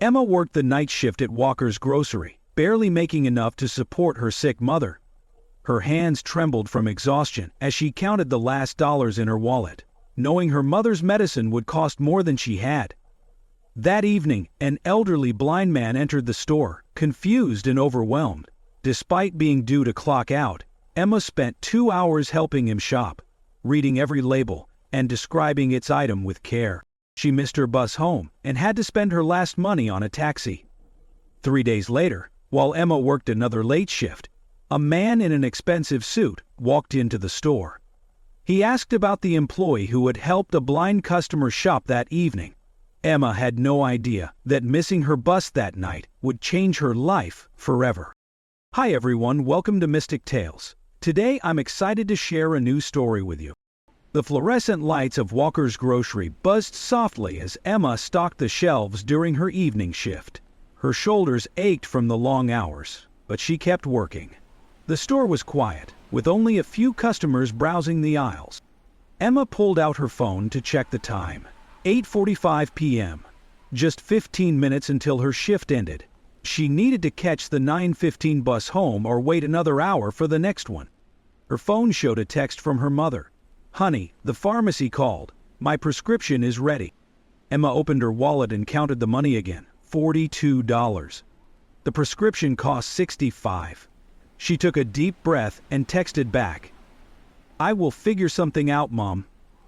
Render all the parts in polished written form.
Emma worked the night shift at Walker's grocery, barely making enough to support her sick mother. Her hands trembled from exhaustion as she counted the last dollars in her wallet, knowing her mother's medicine would cost more than she had. That evening, an elderly blind man entered the store, confused and overwhelmed. Despite being due to clock out, Emma spent 2 hours helping him shop, reading every label and describing its item with care. She missed her bus home and had to spend her last money on a taxi. 3 days later, while Emma worked another late shift, a man in an expensive suit walked into the store. He asked about the employee who had helped a blind customer shop that evening. Emma had no idea that missing her bus that night would change her life forever. Hi everyone, welcome to Mystic Tales. Today I'm excited to share a new story with you. The fluorescent lights of Walker's grocery buzzed softly as Emma stocked the shelves during her evening shift. Her shoulders ached from the long hours, but she kept working. The store was quiet, with only a few customers browsing the aisles. Emma pulled out her phone to check the time. 8:45 p.m. Just 15 minutes until her shift ended. She needed to catch the 9:15 bus home or wait another hour for the next one. Her phone showed a text from her mother. "Honey, the pharmacy called. My prescription is ready." Emma opened her wallet and counted the money again. $42. The prescription cost $65. She took a deep breath and texted back, "I will figure something out, Mom.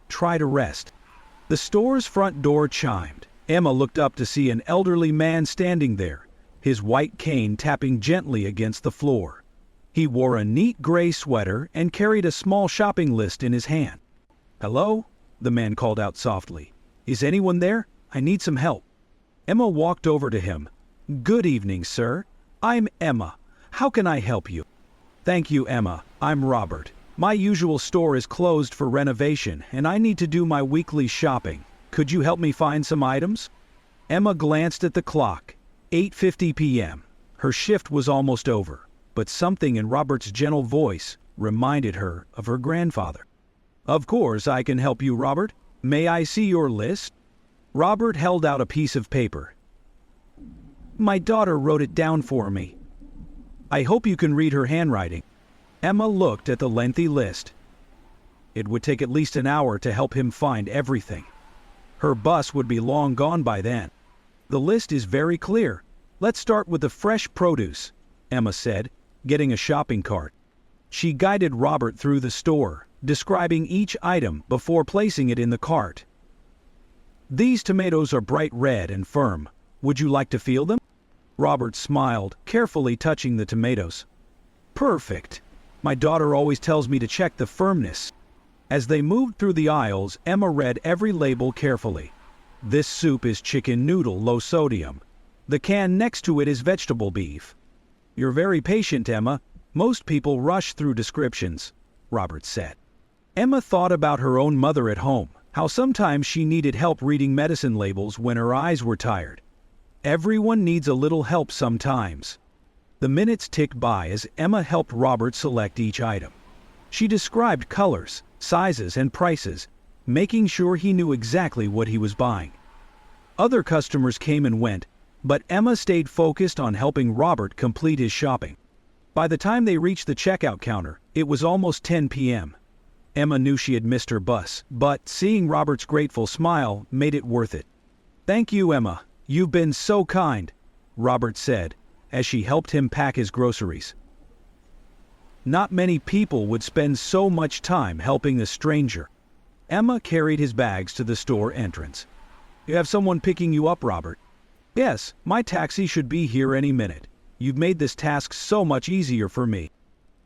Try to rest." The store's front door chimed. Emma looked up to see an elderly man standing there, his white cane tapping gently against the floor. He wore a neat gray sweater and carried a small shopping list in his hand. "Hello?" the man called out softly. "Is anyone there? I need some help." Emma walked over to him. "Good evening, sir. I'm Emma. How can I help you?" "Thank you, Emma. I'm Robert. My usual store is closed for renovation and I need to do my weekly shopping. Could you help me find some items?" Emma glanced at the clock. 8:50 p.m. Her shift was almost over, but something in Robert's gentle voice reminded her of her grandfather. "Of course I can help you, Robert. May I see your list?" Robert held out a piece of paper. "My daughter wrote it down for me." "I hope you can read her handwriting." Emma looked at the lengthy list. It would take at least an hour to help him find everything. Her bus would be long gone by then. "The list is very clear. Let's start with the fresh produce," Emma said, getting a shopping cart. She guided Robert through the store, describing each item before placing it in the cart. "These tomatoes are bright red and firm. Would you like to feel them?" Robert smiled, carefully touching the tomatoes. "Perfect. My daughter always tells me to check the firmness." As they moved through the aisles, Emma read every label carefully. "This soup is chicken noodle, low sodium. The can next to it is vegetable beef." "You're very patient, Emma. Most people rush through descriptions," Robert said. Emma thought about her own mother at home, how sometimes she needed help reading medicine labels when her eyes were tired. Everyone needs a little help sometimes. The minutes ticked by as Emma helped Robert select each item. She described colors, sizes, and prices, making sure he knew exactly what he was buying. Other customers came and went, but Emma stayed focused on helping Robert complete his shopping. By the time they reached the checkout counter, it was almost 10 p.m. Emma knew she had missed her bus, but seeing Robert's grateful smile made it worth it. "Thank you, Emma. You've been so kind," Robert said, as she helped him pack his groceries. Not many people would spend so much time helping a stranger. Emma carried his bags to the store entrance. "You have someone picking you up, Robert?" "Yes, my taxi should be here any minute. You've made this task so much easier for me."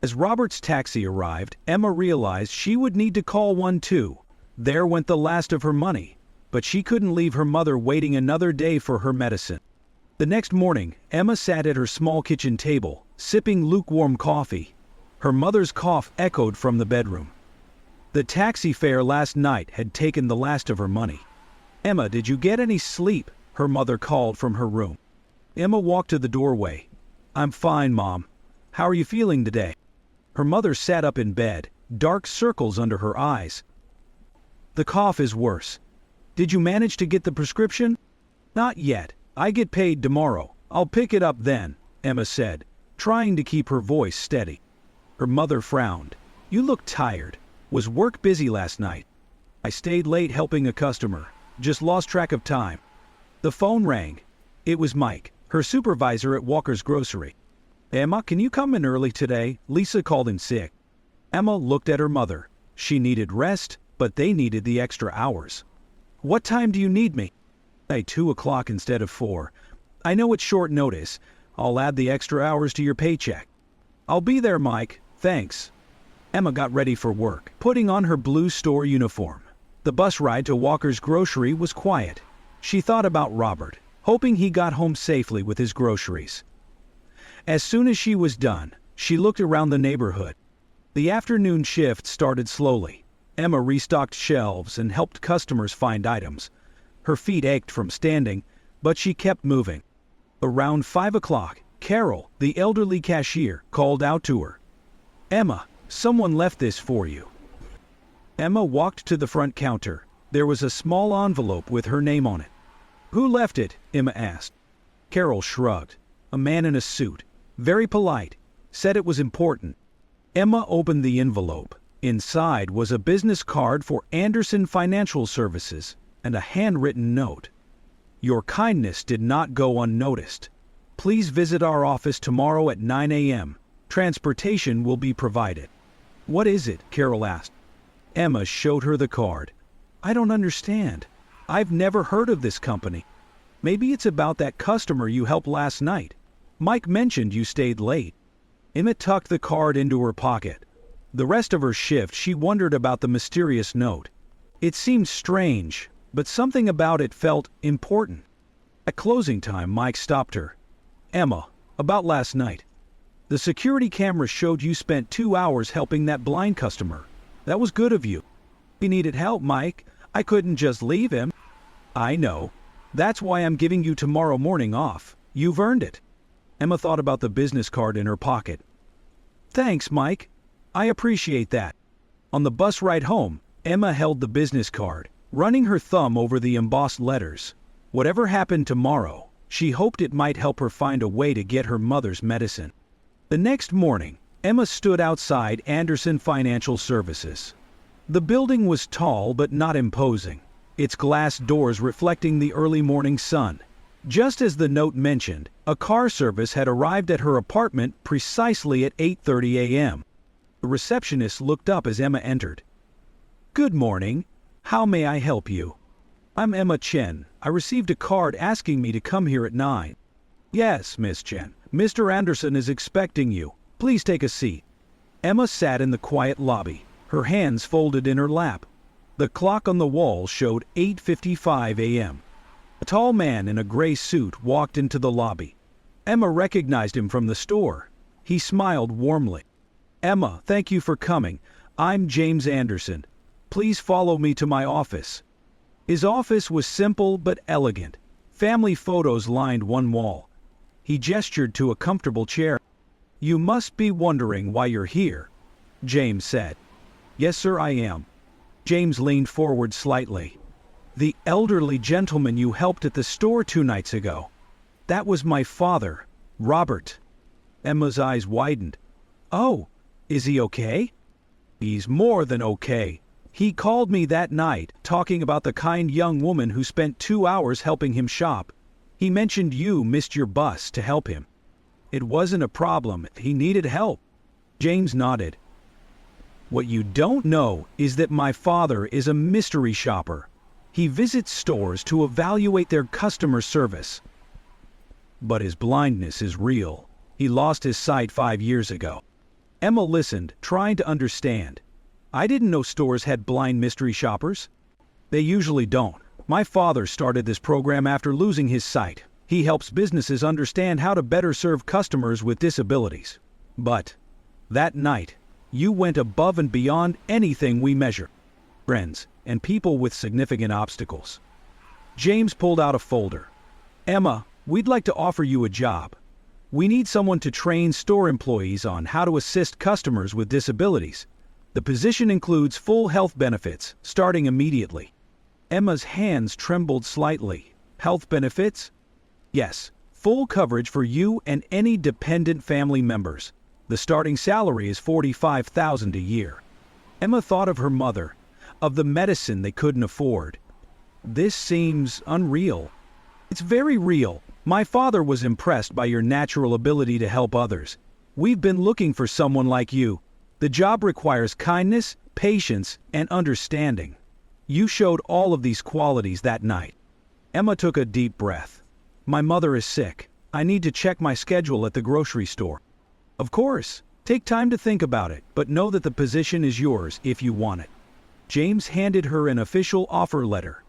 As Robert's taxi arrived, Emma realized she would need to call one too. There went the last of her money, but she couldn't leave her mother waiting another day for her medicine. The next morning, Emma sat at her small kitchen table, sipping lukewarm coffee. Her mother's cough echoed from the bedroom. The taxi fare last night had taken the last of her money. "Emma, did you get any sleep?" her mother called from her room. Emma walked to the doorway. "I'm fine, Mom. How are you feeling today?" Her mother sat up in bed, dark circles under her eyes. "The cough is worse. Did you manage to get the prescription?" "Not yet. I get paid tomorrow. I'll pick it up then, Emma said, trying to keep her voice steady. Her mother frowned. You look tired. Was work busy last night? I stayed late helping a customer. Just lost track of time. The phone rang. It was Mike, her supervisor at Walker's Grocery. Emma, can you come in early today? Lisa called in sick. Emma looked at her mother. She needed rest, but they needed the extra hours. What time do you need me? At 2 o'clock instead of 4. I know it's short notice. I'll add the extra hours to your paycheck. I'll be there, Mike. Thanks. Emma got ready for work, putting on her blue store uniform. The bus ride to Walker's Grocery was quiet. She thought about Robert, hoping he got home safely with his groceries. As soon as she was done, she looked around the neighborhood. The afternoon shift started slowly. Emma restocked shelves and helped customers find items. Her feet ached from standing, but she kept moving. Around 5 o'clock, Carol, the elderly cashier, called out to her. Emma, someone left this for you. Emma walked to the front counter. There was a small envelope with her name on it. Who left it? Emma asked. Carol shrugged. A man in a suit, very polite, said it was important. Emma opened the envelope. Inside was a business card for Anderson Financial Services and a handwritten note. Your kindness did not go unnoticed. Please visit our office tomorrow at 9 a.m. Transportation will be provided. What is it? Carol asked. Emma showed her the card. I don't understand. I've never heard of this company. Maybe it's about that customer you helped last night. Mike mentioned you stayed late. Emma tucked the card into her pocket. The rest of her shift she wondered about the mysterious note. It seemed strange, but something about it felt important. At closing time, Mike stopped her. Emma, about last night. The security camera showed you spent 2 hours helping that blind customer. That was good of you. He needed help, Mike. I couldn't just leave him. I know. That's why I'm giving you tomorrow morning off. You've earned it. Emma thought about the business card in her pocket. Thanks, Mike. I appreciate that. On the bus ride home, Emma held the business card, running her thumb over the embossed letters. Whatever happened tomorrow, she hoped it might help her find a way to get her mother's medicine. The next morning, Emma stood outside Anderson Financial Services. The building was tall but not imposing, its glass doors reflecting the early morning sun. Just as the note mentioned, a car service had arrived at her apartment precisely at 8:30 a.m. The receptionist looked up as Emma entered. Good morning. How may I help you? I'm Emma Chen. I received a card asking me to come here at 9. Yes, Miss Chen. Mr. Anderson is expecting you. Please take a seat. Emma sat in the quiet lobby, her hands folded in her lap. The clock on the wall showed 8:55 a.m. A tall man in a gray suit walked into the lobby. Emma recognized him from the store. He smiled warmly. Emma, thank you for coming. I'm James Anderson. Please follow me to my office. His office was simple but elegant. Family photos lined one wall. He gestured to a comfortable chair. You must be wondering why you're here, James said. Yes, sir, I am. James leaned forward slightly. The elderly gentleman you helped at the store 2 nights ago. That was my father, Robert. Emma's eyes widened. Oh, is he okay? He's more than okay. He called me that night, talking about the kind young woman who spent 2 hours helping him shop. He mentioned you missed your bus to help him. It wasn't a problem. He needed help. James nodded. What you don't know is that my father is a mystery shopper. He visits stores to evaluate their customer service. But his blindness is real. He lost his sight 5 years ago. Emma listened, trying to understand. I didn't know stores had blind mystery shoppers. They usually don't. My father started this program after losing his sight. He helps businesses understand how to better serve customers with disabilities. But that night, you went above and beyond anything we measure. Friends and people with significant obstacles. James pulled out a folder. Emma, we'd like to offer you a job. We need someone to train store employees on how to assist customers with disabilities. The position includes full health benefits, starting immediately. Emma's hands trembled slightly. Health benefits? Yes, full coverage for you and any dependent family members. The starting salary is $45,000 a year. Emma thought of her mother, of the medicine they couldn't afford. This seems unreal. It's very real. My father was impressed by your natural ability to help others. We've been looking for someone like you. The job requires kindness, patience, and understanding. You showed all of these qualities that night. Emma took a deep breath. My mother is sick. I need to check my schedule at the grocery store. Of course. Take time to think about it, but know that the position is yours if you want it. James handed her an official offer letter.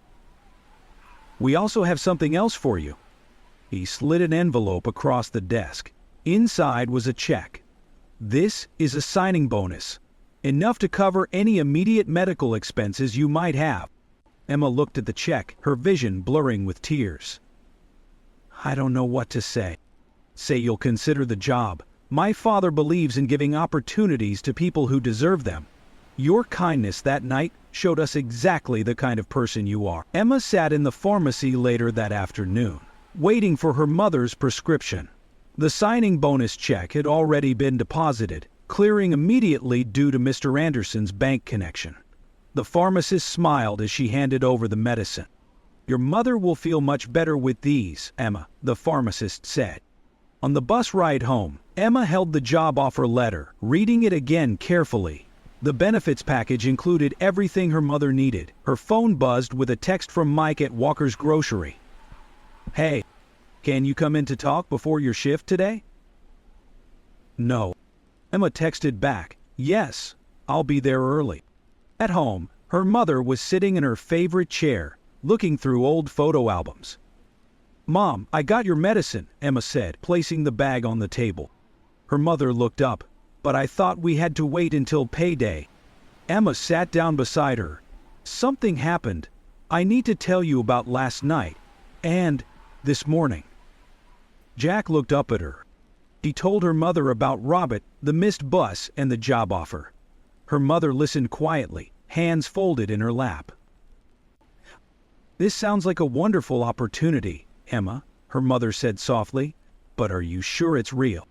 We also have something else for you. He slid an envelope across the desk. Inside was a check. This is a signing bonus, enough to cover any immediate medical expenses you might have. Emma looked at the check, her vision blurring with tears. I don't know what to say. Say you'll consider the job. My father believes in giving opportunities to people who deserve them. Your kindness that night showed us exactly the kind of person you are. Emma sat in the pharmacy later that afternoon, waiting for her mother's prescription. The signing bonus check had already been deposited, clearing immediately due to Mr. Anderson's bank connection. The pharmacist smiled as she handed over the medicine. Your mother will feel much better with these, Emma, the pharmacist said. On the bus ride home, Emma held the job offer letter, reading it again carefully. The benefits package included everything her mother needed. Her phone buzzed with a text from Mike at Walker's Grocery. Hey, can you come in to talk before your shift today? No. Emma texted back, yes, I'll be there early. At home, her mother was sitting in her favorite chair, looking through old photo albums. Mom, I got your medicine, Emma said, placing the bag on the table. Her mother looked up. But I thought we had to wait until payday. Emma sat down beside her. Something happened. I need to tell you about last night. And this morning. Jack looked up at her. He told her mother about Robert, the missed bus, and the job offer. Her mother listened quietly, hands folded in her lap. This sounds like a wonderful opportunity, Emma, her mother said softly. But are you sure it's real?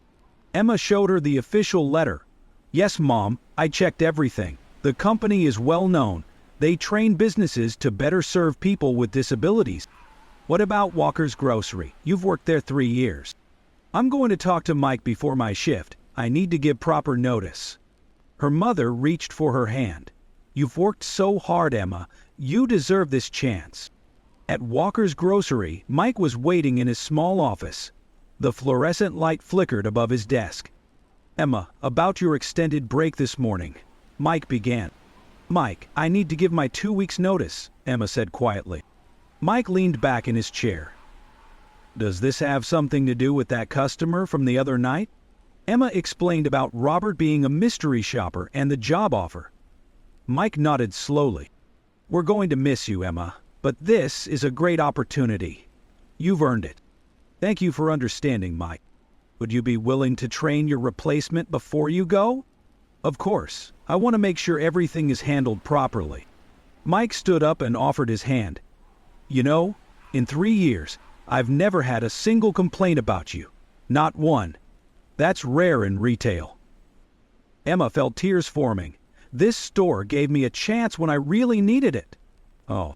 Emma showed her the official letter. Yes, Mom, I checked everything. The company is well known. They train businesses to better serve people with disabilities. What about Walker's Grocery? You've worked there 3 years. I'm going to talk to Mike before my shift. I need to give proper notice. Her mother reached for her hand. You've worked so hard, Emma. You deserve this chance. At Walker's Grocery, Mike was waiting in his small office. The fluorescent light flickered above his desk. Emma, about your extended break this morning. Mike began. Mike, I need to give my 2 weeks' notice, Emma said quietly. Mike leaned back in his chair. Does this have something to do with that customer from the other night? Emma explained about Robert being a mystery shopper and the job offer. Mike nodded slowly. We're going to miss you, Emma, but this is a great opportunity. You've earned it. Thank you for understanding, Mike. Would you be willing to train your replacement before you go? Of course. I want to make sure everything is handled properly. Mike stood up and offered his hand. You know, in 3 years, I've never had a single complaint about you. Not one. That's rare in retail. Emma felt tears forming. This store gave me a chance when I really needed it. Oh.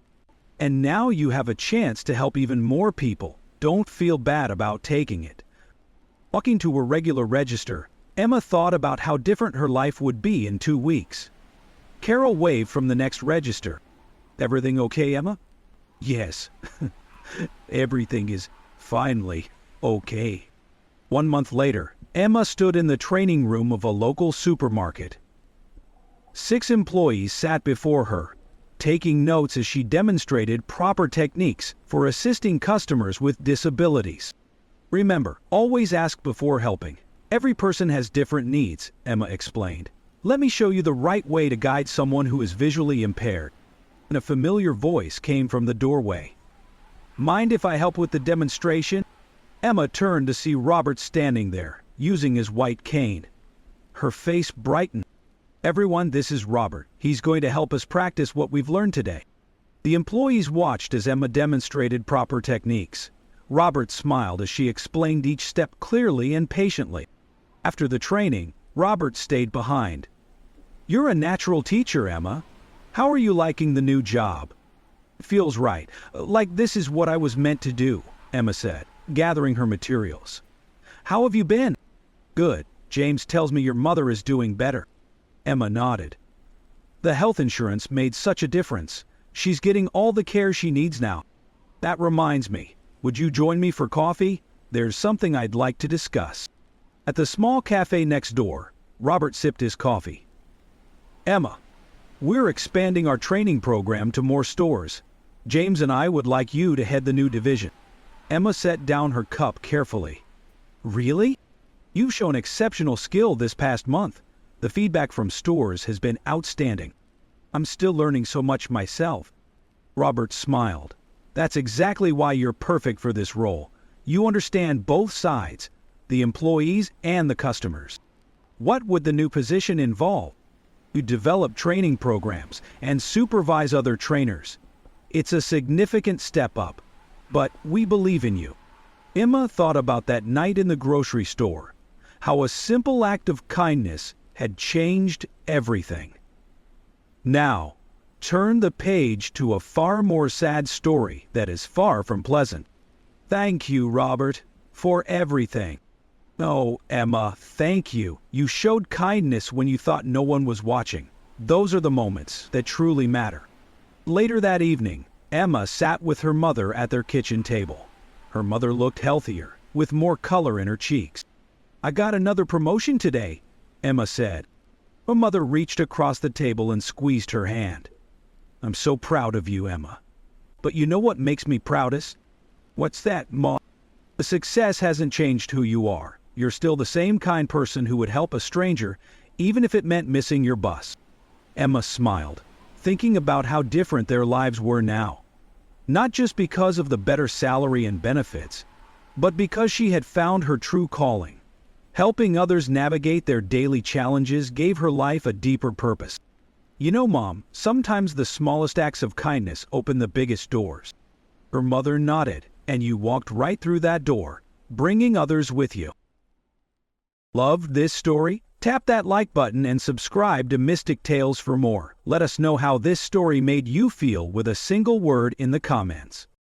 And now you have a chance to help even more people. Don't feel bad about taking it. Walking to a regular register, Emma thought about how different her life would be in 2 weeks. Carol waved from the next register. Everything okay, Emma? Yes. Everything is finally okay. 1 month later, Emma stood in the training room of a local supermarket. 6 employees sat before her, taking notes as she demonstrated proper techniques for assisting customers with disabilities. Remember, always ask before helping. Every person has different needs, Emma explained. Let me show you the right way to guide someone who is visually impaired. And a familiar voice came from the doorway. Mind if I help with the demonstration? Emma turned to see Robert standing there, using his white cane. Her face brightened. Everyone, this is Robert. He's going to help us practice what we've learned today. The employees watched as Emma demonstrated proper techniques. Robert smiled as she explained each step clearly and patiently. After the training, Robert stayed behind. "You're a natural teacher, Emma. How are you liking the new job?" "Feels right. Like this is what I was meant to do," Emma said, gathering her materials. "How have you been?" "Good. James tells me your mother is doing better." Emma nodded. "The health insurance made such a difference. She's getting all the care she needs now. That reminds me, would you join me for coffee? There's something I'd like to discuss." At the small cafe next door, Robert sipped his coffee. "Emma, we're expanding our training program to more stores. James and I would like you to head the new division." Emma set down her cup carefully. "Really? You've shown exceptional skill this past month. The feedback from stores has been outstanding. I'm still learning so much myself." Robert smiled. "That's exactly why you're perfect for this role. You understand both sides, the employees and the customers." "What would the new position involve?" "You develop training programs and supervise other trainers. It's a significant step up, but we believe in you." Emma thought about that night in the grocery store, how a simple act of kindness had changed everything. Now, turn the page to a far more sad story that is far from pleasant. "Thank you, Robert, for everything." "Oh, Emma, thank you. You showed kindness when you thought no one was watching. Those are the moments that truly matter." Later that evening, Emma sat with her mother at their kitchen table. Her mother looked healthier, with more color in her cheeks. "I got another promotion today," Emma said. Her mother reached across the table and squeezed her hand. "I'm so proud of you, Emma. But you know what makes me proudest?" "What's that, Ma?" "The success hasn't changed who you are. You're still the same kind person who would help a stranger, even if it meant missing your bus." Emma smiled, thinking about how different their lives were now. Not just because of the better salary and benefits, but because she had found her true calling. Helping others navigate their daily challenges gave her life a deeper purpose. "You know, Mom, sometimes the smallest acts of kindness open the biggest doors." Her mother nodded, and you walked right through that door, bringing others with you. Loved this story? Tap that like button and subscribe to Mystic Tales for more. Let us know how this story made you feel with a single word in the comments.